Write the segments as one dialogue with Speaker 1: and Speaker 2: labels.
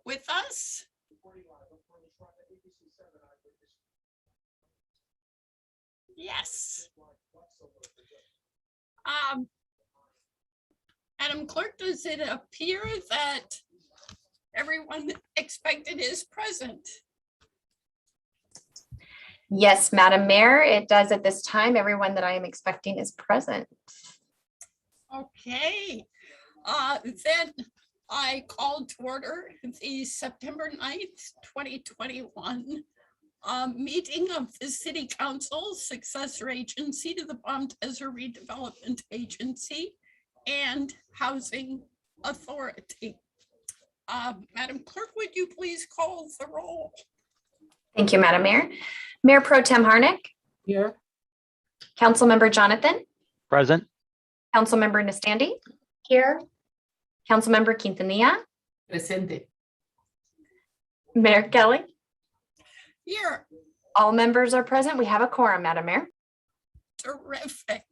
Speaker 1: with us? Yes. Madam Clerk, does it appear that everyone expected is present?
Speaker 2: Yes, Madam Mayor, it does at this time. Everyone that I am expecting is present.
Speaker 1: Okay, then I called to order the September 9th, 2021 meeting of the City Council, successor agency to the Montezor Redevelopment Agency and Housing Authority. Madam Clerk, would you please call the roll?
Speaker 2: Thank you, Madam Mayor. Mayor Pro Tem Harnick.
Speaker 3: Here.
Speaker 2: Councilmember Jonathan.
Speaker 4: Present.
Speaker 2: Councilmember Nastandi. Here. Councilmember Quintanilla.
Speaker 3: Presente.
Speaker 2: Mayor Kelly.
Speaker 1: Here.
Speaker 2: All members are present. We have a quorum, Madam Mayor.
Speaker 1: Terrific.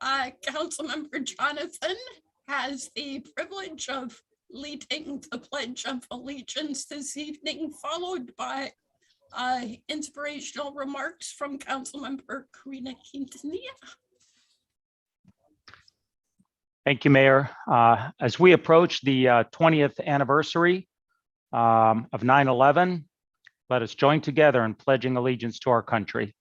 Speaker 1: Councilmember Jonathan has the privilege of leading the Pledge of Allegiance this evening, followed by inspirational remarks from Councilmember Karina Quintanilla.
Speaker 4: Thank you, Mayor. As we approach the 20th anniversary of 9/11, let us join together in pledging allegiance to our country.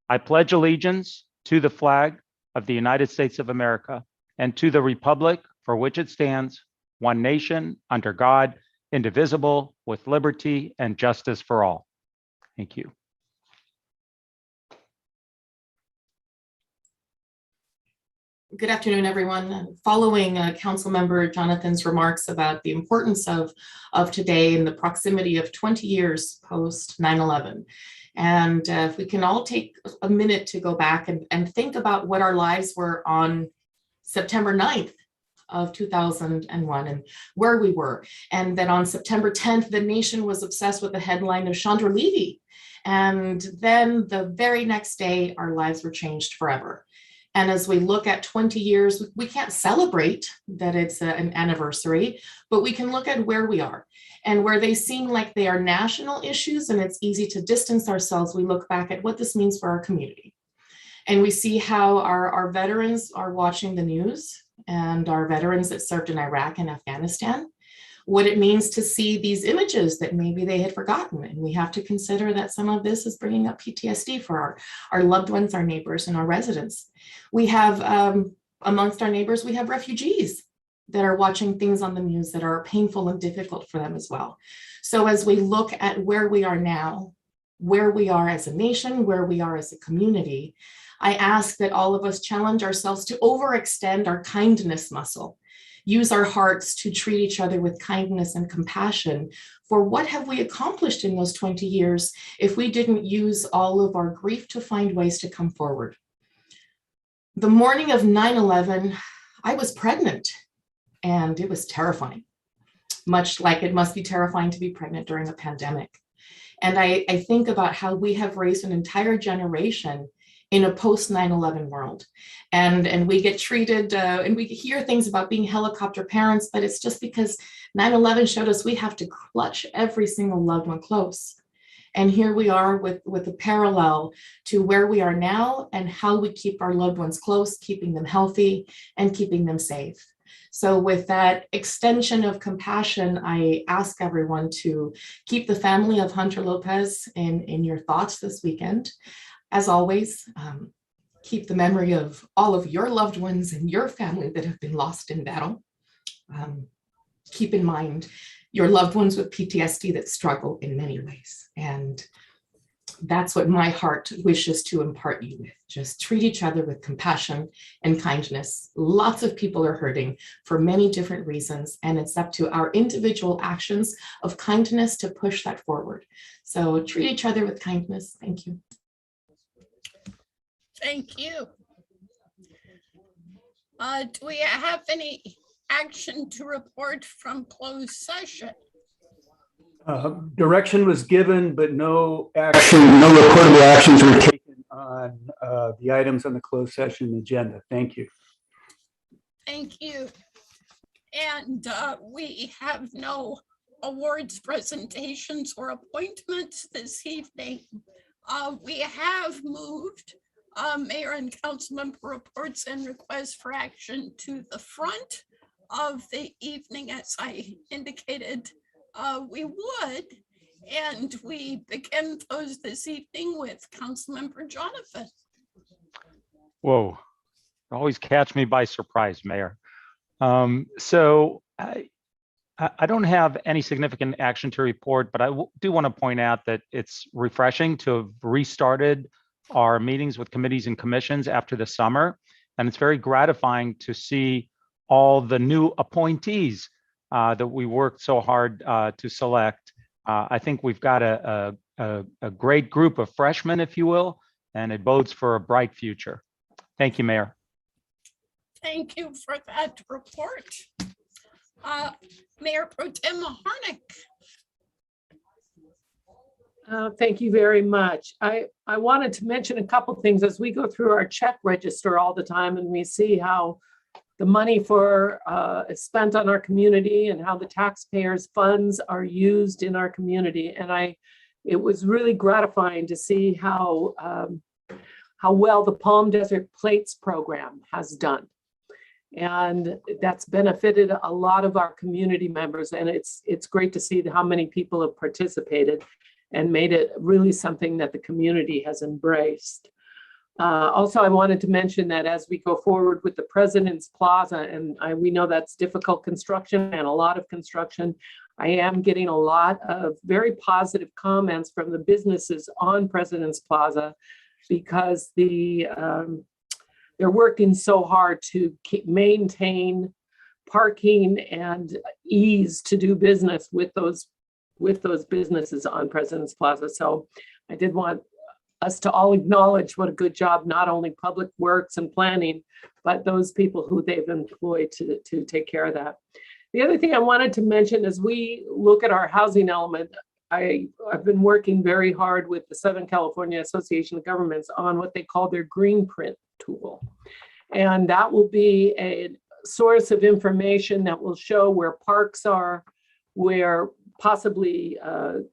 Speaker 4: I pledge allegiance to the flag of the United States of America and to the republic for which it stands, one nation, under God, indivisible, with liberty and justice for all. Thank you.
Speaker 3: Good afternoon, everyone. Following Councilmember Jonathan's remarks about the importance of today and the proximity of 20 years post 9/11. And if we can all take a minute to go back and think about what our lives were on September 9th of 2001 and where we were. And then on September 10th, the nation was obsessed with the headline of Chandra Levy. And then the very next day, our lives were changed forever. And as we look at 20 years, we can't celebrate that it's an anniversary, but we can look at where we are and where they seem like they are national issues and it's easy to distance ourselves. We look back at what this means for our community. And we see how our veterans are watching the news and our veterans that served in Iraq and Afghanistan, what it means to see these images that maybe they had forgotten. And we have to consider that some of this is bringing up PTSD for our loved ones, our neighbors, and our residents. We have, amongst our neighbors, we have refugees that are watching things on the news that are painful and difficult for them as well. So as we look at where we are now, where we are as a nation, where we are as a community, I ask that all of us challenge ourselves to overextend our kindness muscle. Use our hearts to treat each other with kindness and compassion. For what have we accomplished in those 20 years if we didn't use all of our grief to find ways to come forward? The morning of 9/11, I was pregnant and it was terrifying, much like it must be terrifying to be pregnant during a pandemic. And I think about how we have raised an entire generation in a post 9/11 world. And we get treated and we hear things about being helicopter parents, but it's just because 9/11 showed us we have to clutch every single loved one close. And here we are with a parallel to where we are now and how we keep our loved ones close, keeping them healthy and keeping them safe. So with that extension of compassion, I ask everyone to keep the family of Hunter Lopez in your thoughts this weekend. As always, keep the memory of all of your loved ones and your family that have been lost in battle. Keep in mind your loved ones with PTSD that struggle in many ways. And that's what my heart wishes to impart you with. Just treat each other with compassion and kindness. Lots of people are hurting for many different reasons, and it's up to our individual actions of kindness to push that forward. So treat each other with kindness. Thank you.
Speaker 1: Thank you. Do we have any action to report from closed session?
Speaker 5: Direction was given, but no recordable actions were taken on the items on the closed session agenda. Thank you.
Speaker 1: Thank you. And we have no awards presentations or appointments this evening. We have moved mayor and council member reports and requests for action to the front of the evening, as I indicated we would. And we begin those this evening with Councilmember Jonathan.
Speaker 4: Whoa, always catch me by surprise, Mayor. So I don't have any significant action to report, but I do want to point out that it's refreshing to have restarted our meetings with committees and commissions after the summer. And it's very gratifying to see all the new appointees that we worked so hard to select. I think we've got a great group of freshmen, if you will, and it bodes for a bright future. Thank you, Mayor.
Speaker 1: Thank you for that report. Mayor Pro Tem Harnick.
Speaker 6: Thank you very much. I wanted to mention a couple things as we go through our check register all the time and we see how the money is spent on our community and how the taxpayers' funds are used in our community. And it was really gratifying to see how well the Palm Desert Plates program has done. And that's benefited a lot of our community members. And it's great to see how many people have participated and made it really something that the community has embraced. Also, I wanted to mention that as we go forward with the President's Plaza, and we know that's difficult construction and a lot of construction, I am getting a lot of very positive comments from the businesses on President's Plaza because they're working so hard to maintain parking and ease to do business with those businesses on President's Plaza. So I did want us to all acknowledge what a good job not only Public Works and Planning, but those people who they've employed to take care of that. The other thing I wanted to mention as we look at our housing element, I've been working very hard with the Southern California Association of Governments on what they call their green print tool. And that will be a source of information that will show where parks are, where possibly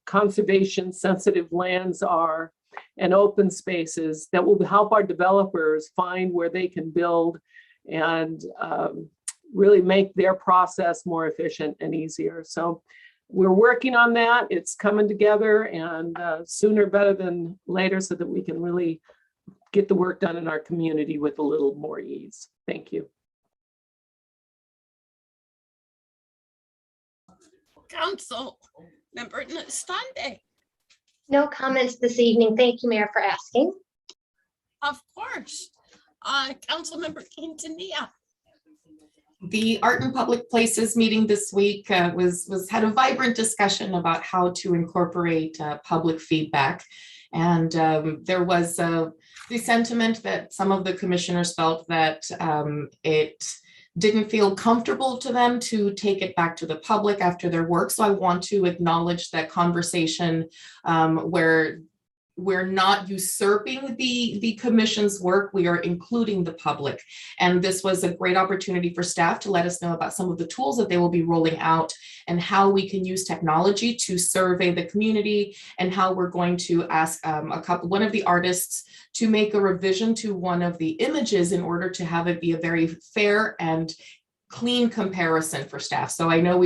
Speaker 6: conservation sensitive lands are, and open spaces that will help our developers find where they can build and really make their process more efficient and easier. So we're working on that. It's coming together, and sooner better than later so that we can really get the work done in our community with a little more ease. Thank you.
Speaker 1: Council Member Nastande.
Speaker 7: No comments this evening. Thank you, Mayor, for asking.
Speaker 1: Of course. Councilmember Quintanilla.
Speaker 3: The Art and Public Places meeting this week had a vibrant discussion about how to incorporate public feedback. And there was the sentiment that some of the commissioners felt that it didn't feel comfortable to them to take it back to the public after their work. So I want to acknowledge that conversation where we're not usurping the commission's work, we are including the public. And this was a great opportunity for staff to let us know about some of the tools that they will be rolling out and how we can use technology to survey the community, and how we're going to ask one of the artists to make a revision to one of the images in order to have it be a very fair and clean comparison for staff. So I know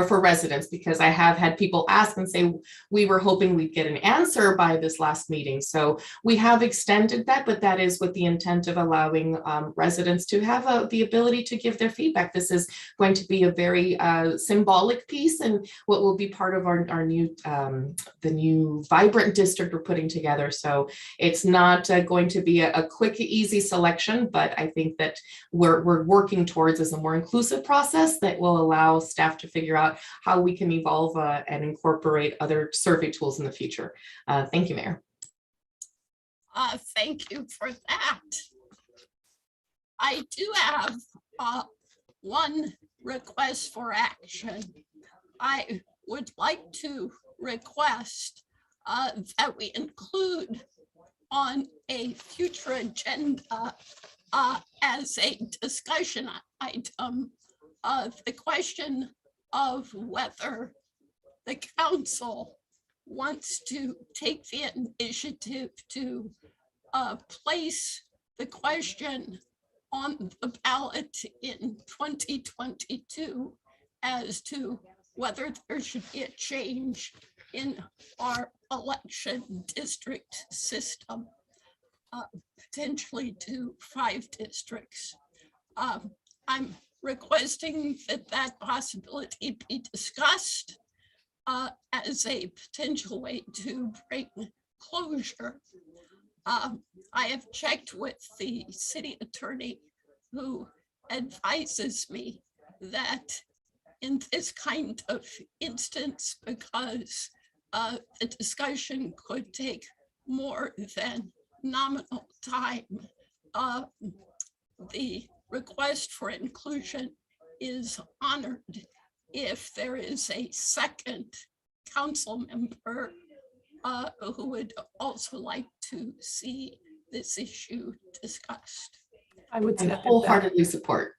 Speaker 3: for residents, because I have had people ask and say, we were hoping we'd get an answer by this last meeting. So we have extended that, but that is with the intent of allowing residents to have the ability to give their feedback. This is going to be a very symbolic piece, and what will be part of our new, the new vibrant district we're putting together. So it's not going to be a quick, easy selection, but I think that we're working towards as a more inclusive process that will allow staff to figure out how we can evolve and incorporate other survey tools in the future. Thank you, Mayor.
Speaker 1: Thank you for that. I do have one request for action. I would like to request that we include on a future agenda as a discussion item the question of whether the council wants to take the initiative to place the question on the ballot in 2022 as to whether there should be a change in our election district system, potentially to 5 districts. I'm requesting that that possibility be discussed as a potential way to bring closure. I have checked with the city attorney, who advises me that in this kind of instance, because the discussion could take more than nominal time, the request for inclusion is honored if there is a second council member who would also like to see this issue discussed.
Speaker 6: I would
Speaker 3: And
Speaker 6: second that.
Speaker 3: wholeheartedly support.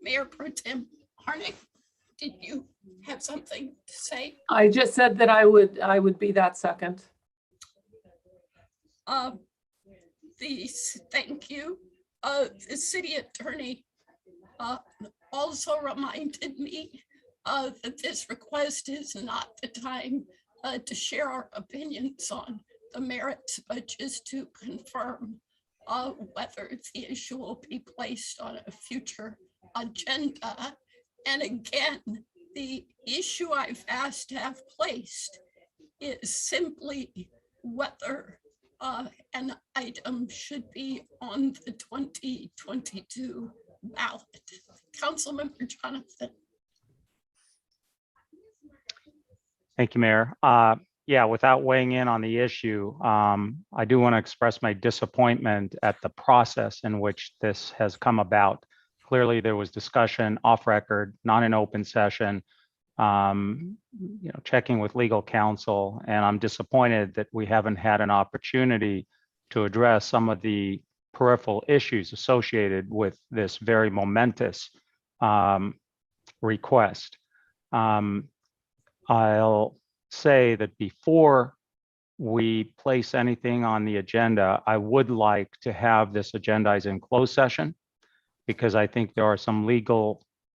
Speaker 1: Mayor Pro Tem Harnick, did you have something to say?
Speaker 6: I just said that I would be that second.
Speaker 1: Thank you. The city attorney also reminded me that this request is not the time to share our opinions on the merits, but just to confirm whether the issue will be placed on a future agenda. And again, the issue I've asked to have placed is simply whether an item should be on the 2022 ballot. Councilmember Jonathan.
Speaker 4: Thank you, Mayor. Yeah, without weighing in on the issue, I do want to express my disappointment at the process in which this has come about. Clearly, there was discussion off record, not an open session, checking with legal counsel, and I'm disappointed that we haven't had an opportunity to address some of the peripheral issues associated with this very momentous request. I'll say that before we place anything on the agenda, I would like to have this agendized in closed session, because I think there are some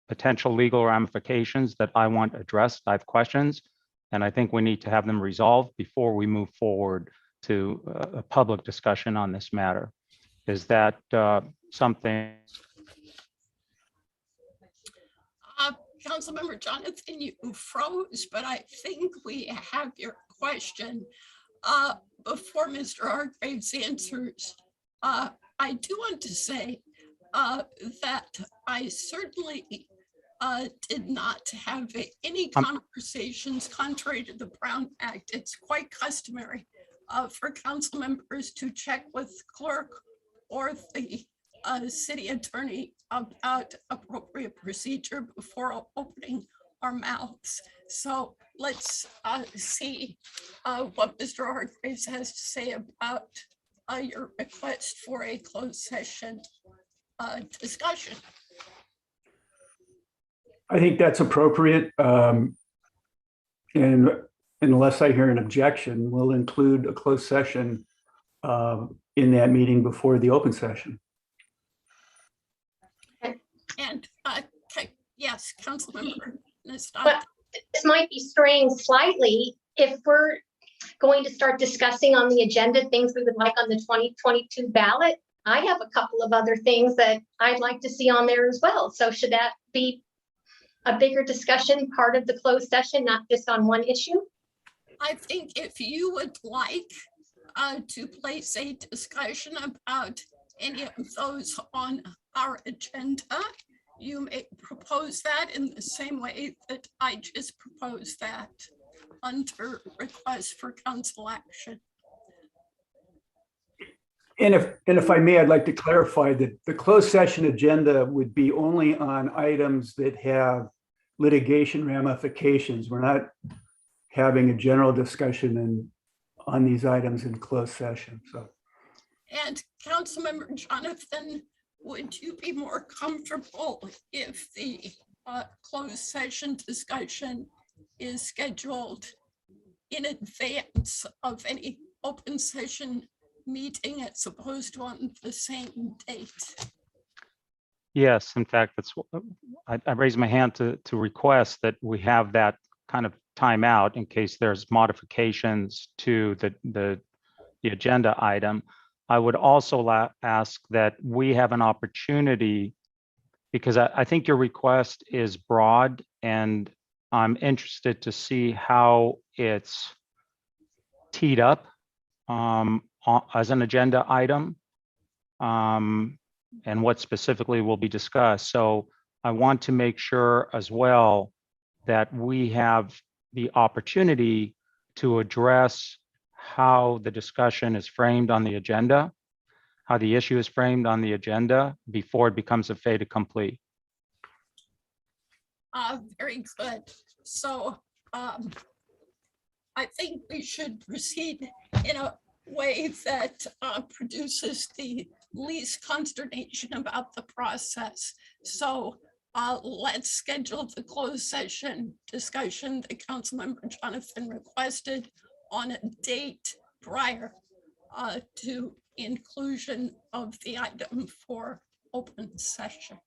Speaker 4: potential legal ramifications that I want addressed. I have questions, and I think we need to have them resolved before we move forward to a public discussion on this matter. Is that something?
Speaker 1: Councilmember Jonathan, you froze, but I think we have your question. Before Mr. Hargraves answers, I do want to say that I certainly did not have any conversations contrary to the Brown Act. It's quite customary for council members to check with clerk or the city attorney about appropriate procedure before opening our mouths. So let's see what Mr. Hargraves has to say about your request for a closed session discussion.
Speaker 5: I think that's appropriate. And unless I hear an objection, we'll include a closed session in that meeting before the open session.
Speaker 1: And yes, Councilmember Nestat.
Speaker 7: But this might be straying slightly. If we're going to start discussing on the agenda things we would like on the 2022 ballot, I have a couple of other things that I'd like to see on there as well. So should that be a bigger discussion, part of the closed session, not just on one issue?
Speaker 1: I think if you would like to place a discussion about any of those on our agenda, you may propose that in the same way that I just proposed that under request for council action.
Speaker 5: And if I may, I'd like to clarify that the closed session agenda would be only on items that have litigation ramifications. We're not having a general discussion on these items in closed session. So.
Speaker 1: And Councilmember Jonathan, would you be more comfortable if the closed session discussion is scheduled in advance of any open session meeting as opposed to on the same date.
Speaker 4: Yes, in fact, I raised my hand to request that we have that kind of timeout in case there's modifications to the agenda item. I would also ask that we have an opportunity, because I think your request is broad, and I'm interested to see how it's teed up as an agenda item, and what specifically will be discussed. So I want to make sure as well that we have the opportunity to address how the discussion is framed on the agenda, how the issue is framed on the agenda before it becomes a fait accompli.
Speaker 1: Very good. So I think we should proceed in a way that produces the least consternation about the process. So let's schedule the closed session discussion that Councilmember Jonathan requested on a date prior to inclusion of the item for open session.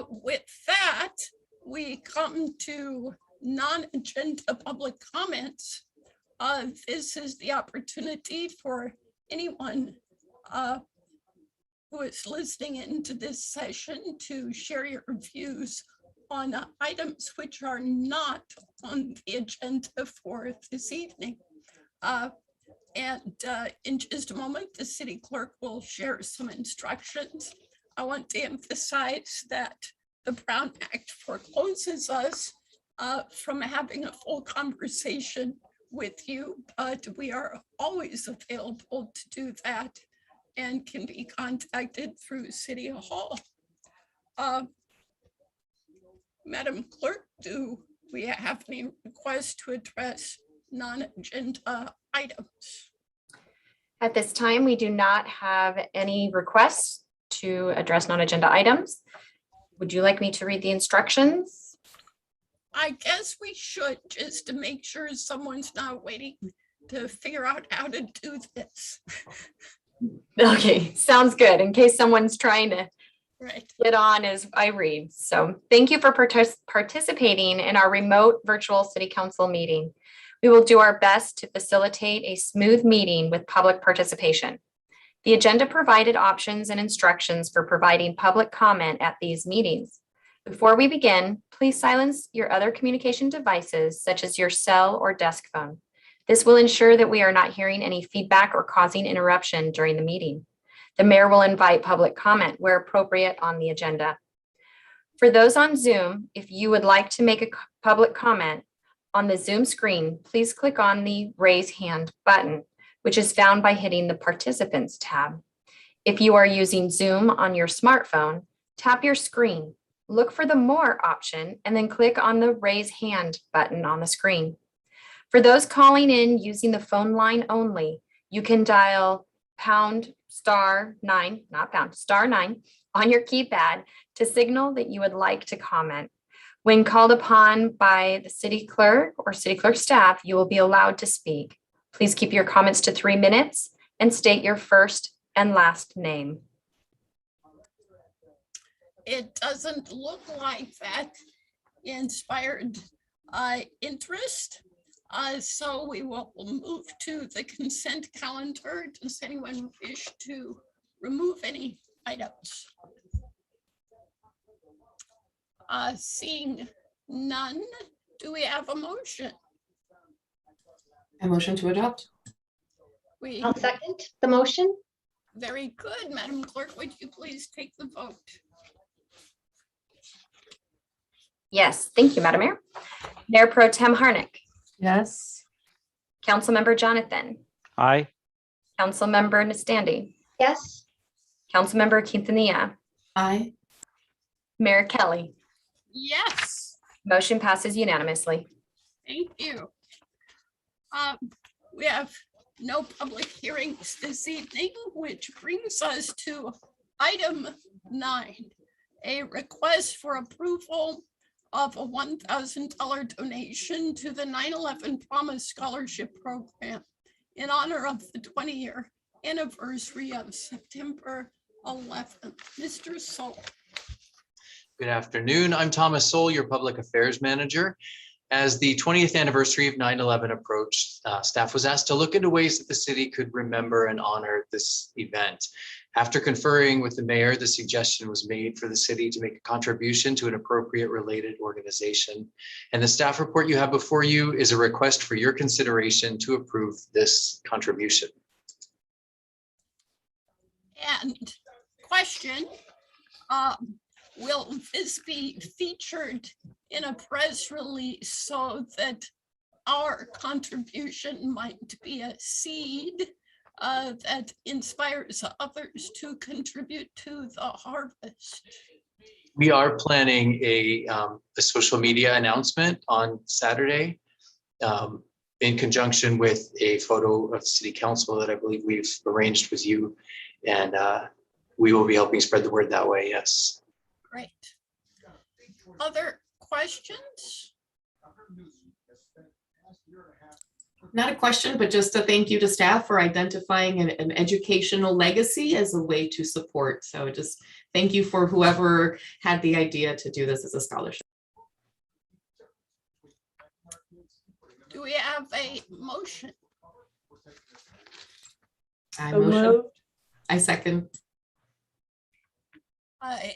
Speaker 1: With that, we come to non-agenda public comments. This is the opportunity for anyone who is listening into this session to share your views on items which are not on the agenda for this evening. And in just a moment, the city clerk will share some instructions. I want to emphasize that the Brown Act forecloses us from having a full conversation with you, but we are always available to do that and can be contacted through City Hall. Madam Clerk, do we have any requests to address non-agenda items?
Speaker 2: At this time, we do not have any requests to address non-agenda items. Would you like me to read the instructions?
Speaker 1: I guess we should, just to make sure someone's not waiting to figure out how to do this.
Speaker 2: Okay, sounds good. In case someone's trying to
Speaker 1: Right.
Speaker 2: get on as I read. So thank you for participating in our remote virtual city council meeting. We will do our best to facilitate a smooth meeting with public participation. The agenda provided options and instructions for providing public comment at these meetings. Before we begin, please silence your other communication devices, such as your cell or desk phone. This will ensure that we are not hearing any feedback or causing interruption during the meeting. The mayor will invite public comment where appropriate on the agenda. For those on Zoom, if you would like to make a public comment on the Zoom screen, please click on the raise hand button, which is found by hitting the participants tab. If you are using Zoom on your smartphone, tap your screen, look for the more option, and then click on the raise hand button on the screen. For those calling in using the phone line only, you can dial #*9, not pound, *9 on your keypad to signal that you would like to comment. When called upon by the city clerk or city clerk staff, you will be allowed to speak. Please keep your comments to 3 minutes and state your first and last name.
Speaker 1: It doesn't look like that inspired interest. So we will move to the consent calendar. Does anyone wish to remove any items? Seeing none, do we have a motion?
Speaker 3: I motion to adopt.
Speaker 7: I'll second the motion.
Speaker 1: Very good, Madam Clerk, would you please take the vote?
Speaker 2: Yes, thank you, Madam Mayor. Mayor Pro Tem Harnick,
Speaker 6: Yes.
Speaker 2: Councilmember Jonathan,
Speaker 4: Aye.
Speaker 2: Councilmember Nastandi,
Speaker 7: Yes.
Speaker 2: Councilmember Quintanilla,
Speaker 3: Aye.
Speaker 2: Mayor Kelly.
Speaker 1: Yes,
Speaker 2: Motion passes unanimously.
Speaker 1: thank you. We have no public hearings this evening, which brings us to item 9. a request for approval of a $1,000 donation to the 9/11 Promise Scholarship Program in honor of the 20-year anniversary of September 11th. Mr. Soul.
Speaker 8: Good afternoon. I'm Thomas Soul, your Public Affairs Manager. As the 20th anniversary of 9/11 approached, staff was asked to look into ways that the city could remember and honor this event. After conferring with the mayor, the suggestion was made for the city to make a contribution to an appropriate related organization. And the staff report you have before you is a request for your consideration to approve this contribution.
Speaker 1: And question, will this be featured in a press release so that our contribution might be a seed that inspires others to contribute to the harvest?
Speaker 8: We are planning a social media announcement on Saturday in conjunction with a photo of city council that I believe we've arranged with you. And we will be helping spread the word that way, yes.
Speaker 1: Great. Other questions?
Speaker 3: Not a question, but just a thank you to staff for identifying an educational legacy as a way to support. So just thank you for whoever had the idea to do this as a scholarship.
Speaker 1: Do we have a motion?
Speaker 3: I
Speaker 6: So
Speaker 3: motion.
Speaker 6: moved.
Speaker 3: I second.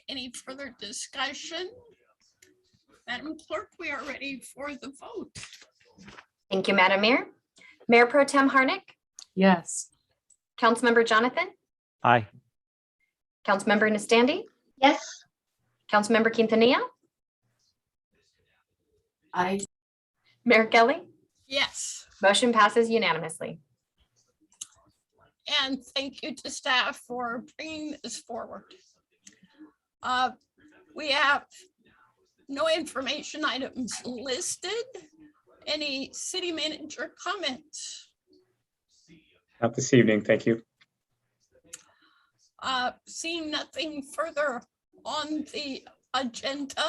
Speaker 1: Any further discussion? Madam Clerk, we are ready for the vote.
Speaker 2: Thank you, Madam Mayor. Mayor Pro Tem Harnick,
Speaker 6: Yes.
Speaker 2: Councilmember Jonathan,
Speaker 4: Aye.
Speaker 2: Councilmember Nastandi,
Speaker 7: Yes,
Speaker 2: Councilmember Quintanilla,
Speaker 3: I
Speaker 2: Mayor Kelly.
Speaker 1: Yes,
Speaker 2: Motion passes unanimously.
Speaker 1: and thank you to staff for bringing this forward. We have no information items listed. Any city manager comments?
Speaker 9: Not this evening, thank you.
Speaker 1: Seeing nothing further on the agenda,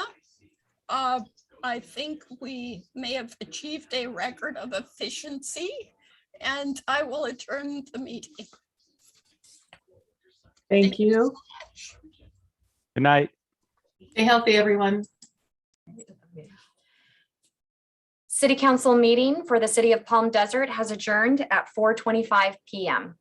Speaker 1: I think we may have achieved a record of efficiency, and I will adjourn the meeting.
Speaker 6: Thank you.
Speaker 4: Good night.
Speaker 3: stay healthy, everyone.
Speaker 2: City Council meeting for the City of Palm Desert has adjourned at 4:25 p.m.